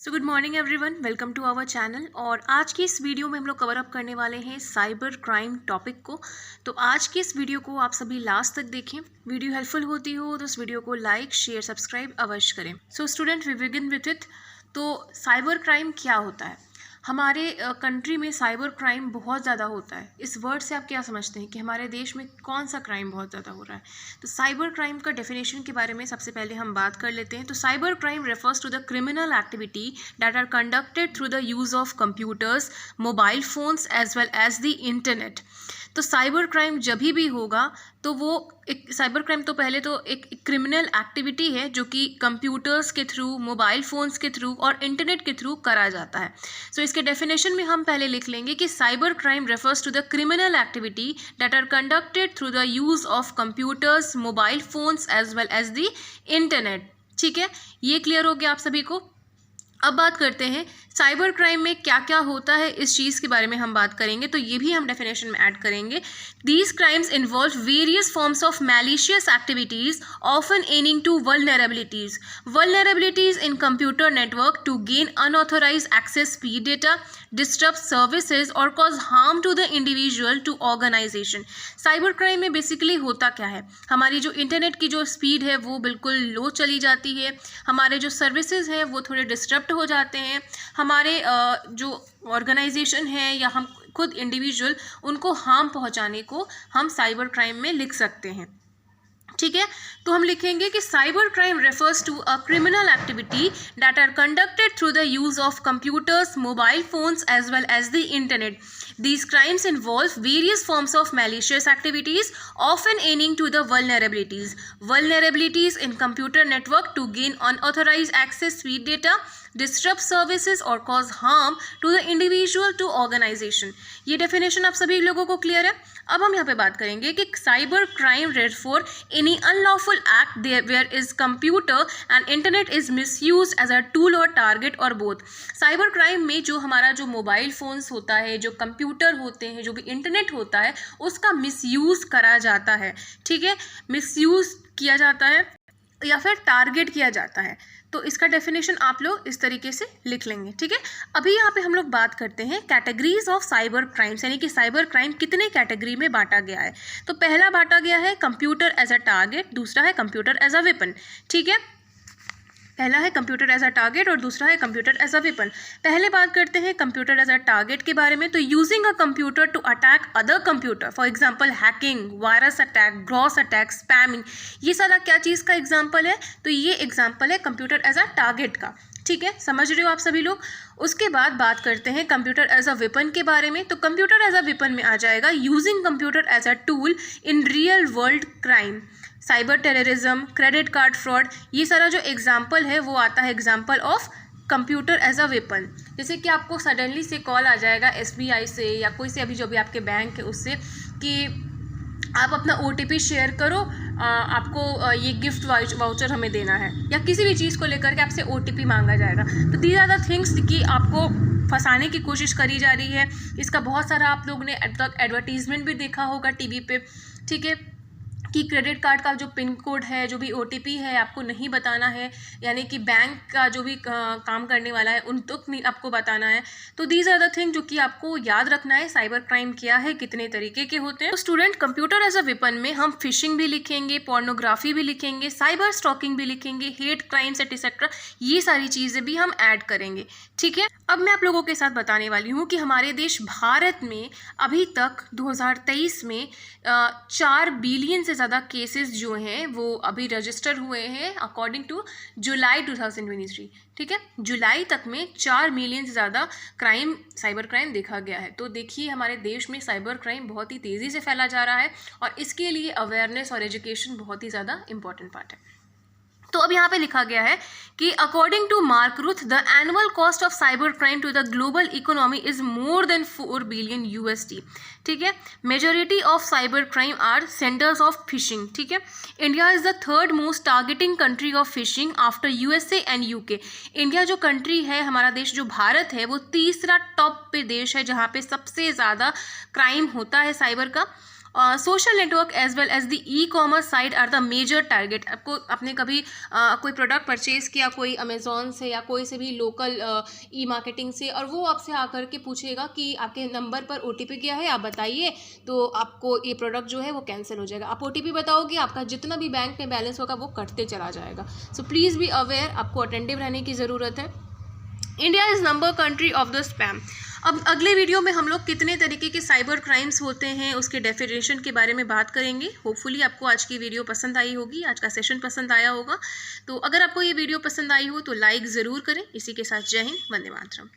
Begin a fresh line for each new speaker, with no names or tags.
So good morning everyone, welcome to our channel. और आज की इस वीडियो में हम लोग कवर अप करने वाले हैं साइबर क्राइम टॉपिक को। तो आज की इस वीडियो को आप सभी लास्ट तक देखें। वीडियो हेल्पफुल होती हो तो इस वीडियो को लाइक शेयर सब्सक्राइब अवश्य करें। So student, we begin with it. तो साइबर क्राइम क्या होता है? हमारे कंट्री में साइबर क्राइम बहुत ज़्यादा होता है। इस वर्ड से आप क्या समझते हैं कि हमारे देश में कौन सा क्राइम बहुत ज़्यादा हो रहा है? तो साइबर क्राइम का डेफिनेशन के बारे में सबसे पहले हम बात कर लेते हैं। तो cyber crime refers to the criminal activity that are conducted through the use of computers, mobile phones as well as the internet. तो साइबर क्राइम जब भी होगा तो वो एक साइबर क्राइम तो पहले तो एक क्रिमिनल एक्टिविटी है जो कि कंप्यूटर्स के थ्रू, मोबाइल फ़ोन्स के थ्रू और इंटरनेट के थ्रू करा जाता है। सो इसके डेफिनेशन में हम पहले लिख लेंगे कि cyber crime refers to the criminal activity that are conducted through the use of computers, mobile phones as well as the internet. ठीक है, ये क्लियर हो गया आप सभी को। अब बात करते हैं साइबर क्राइम में क्या क्या होता है, इस चीज़ के बारे में हम बात करेंगे। तो ये भी हम डेफिनेशन में ऐड करेंगे। These crimes involve various forms of malicious activities often aiming to vulnerabilities in computer network to gain unauthorised access, speed data, disturb services और cause harm to the individual to organisation. Cyber crime में basically होता क्या है? हमारी जो internet की जो speed है वो बिल्कुल लो चली जाती है, हमारे जो सर्विसेज हैं वो थोड़े डिस्टर्ब हो जाते हैं, हमारे जो ऑर्गेनाइजेशन है या हम खुद इंडिविजुअल, उनको हार्म पहुंचाने को हम साइबर क्राइम में लिख सकते हैं। ठीक है, तो हम लिखेंगे कि cyber crime refers to a criminal activity that are conducted through the use of computers, mobile phones as well as the internet. These crimes involve various forms of malicious activities, often aiming to the vulnerabilities in computer network to gain unauthorized access, speed data, disrupt services or cause harm to the individual to organization। ये definition आप सभी लोगों को clear है। अब हम यहाँ पे बात करेंगे कि cyber crime refer any unlawful act where is computer and internet is misuse as a tool और टारगेट और बोथ। साइबर क्राइम में जो हमारा जो मोबाइल फोन्स होता है, जो कंप्यूटर होते हैं, जो भी इंटरनेट होता है, उसका मिसयूज करा जाता है। ठीक है, मिसयूज किया जाता है या फिर टारगेट किया जाता है। तो इसका डेफिनेशन आप लोग इस तरीके से लिख लेंगे। ठीक है, अभी यहाँ पे हम लोग बात करते हैं कैटेगरीज ऑफ साइबर क्राइम्स, यानी कि साइबर क्राइम कितने कैटेगरी में बांटा गया है। तो पहला बांटा गया है कंप्यूटर एज अ टारगेट, दूसरा है कंप्यूटर एज अ वेपन। ठीक है, पहला है कंप्यूटर एज अ टारगेट और दूसरा है कंप्यूटर एज अ वेपन। पहले बात करते हैं कंप्यूटर एज अ टारगेट के बारे में। तो using a computer to attack other computer, for example hacking, virus attack, gross attack, spamming, ये सारा क्या चीज़ का एग्जांपल है? तो ये एग्जांपल है कंप्यूटर एज अ टारगेट का। ठीक है, समझ रहे हो आप सभी लोग। उसके बाद बात करते हैं कंप्यूटर एज अ वेपन के बारे में। तो कंप्यूटर एज अ वेपन में आ जाएगा using computer as a tool in real world crime, cyber terrorism, credit card fraud, ये सारा जो एग्जाम्पल है वो आता है example of computer as a weapon. जैसे कि आपको सडनली से कॉल आ जाएगा SBI से या कोई से अभी जो भी आपके बैंक है उससे कि आप अपना OTP शेयर करो, आपको ये गिफ्ट वाउचर हमें देना है, या किसी भी चीज़ को लेकर के आपसे OTP मांगा जाएगा। तो दीज आर द थिंग्स कि आपको फंसाने की कोशिश करी जा रही है। इसका बहुत सारा आप लोगों ने अब तक एडवर्टीजमेंट भी देखा होगा टीवी पे। ठीक है, कि क्रेडिट कार्ड का जो पिन कोड है, जो भी OTP है, आपको नहीं बताना है, यानी कि बैंक का जो भी काम करने वाला है उन तक नहीं आपको बताना है। तो दीज आर द थिंग जो कि आपको याद रखना है। साइबर क्राइम क्या है, कितने तरीके के होते हैं। तो student, computer as a weapon में हम फिशिंग भी लिखेंगे, पोर्नोग्राफी भी लिखेंगे, साइबर स्टॉकिंग भी लिखेंगे, हेट क्राइम्स एटसेट्रा, ये सारी चीज़ें भी हम ऐड करेंगे। ठीक है, अब मैं आप लोगों के साथ बताने वाली हूँ कि हमारे देश भारत में अभी तक 2023 में 4 बिलियन से ज़्यादा केसेस जो हैं वो अभी रजिस्टर हुए हैं अकॉर्डिंग टू जुलाई 2023। ठीक है, जुलाई तक में 4 मिलियन से ज़्यादा क्राइम, साइबर क्राइम देखा गया है। तो देखिए, हमारे देश में साइबर क्राइम बहुत ही तेज़ी से फैला जा रहा है और इसके लिए अवेयरनेस और एजुकेशन बहुत ही ज़्यादा इंपॉर्टेंट पार्ट है। तो अब यहाँ पे लिखा गया है कि according to Mark Ruth the annual cost of cyber crime to the global economy is more than 4 billion USD। ठीक है, majority of cyber crime are centers of phishing. ठीक है, India is the third most targeting country of phishing after USA and UK। India जो country है, हमारा देश जो भारत है, वो तीसरा टॉप पे देश है जहाँ पे सबसे ज़्यादा क्राइम होता है साइबर का। Social network as well as the e commerce site are the major target. आपने कभी कोई प्रोडक्ट परचेज किया कोई अमेजोन से या कोई से भी लोकल ई मार्केटिंग से, और वो आपसे आकर के पूछेगा कि आपके नंबर पर OTP गया है, आप बताइए, तो आपको ये प्रोडक्ट जो है वो कैंसिल हो जाएगा। आप OTP बताओगे, आपका जितना भी बैंक में बैलेंस होगा वो कटते चला जाएगा। सो प्लीज़ बी अवेयर, आपको अटेंटिव रहने की ज़रूरत है। India is number country of the spam. अब अगले वीडियो में हम लोग कितने तरीके के साइबर क्राइम्स होते हैं उसके डेफिनेशन के बारे में बात करेंगे। होपफुली आपको आज की वीडियो पसंद आई होगी, आज का सेशन पसंद आया होगा। तो अगर आपको ये वीडियो पसंद आई हो तो लाइक ज़रूर करें। इसी के साथ जय हिंद, वंदे मातरम।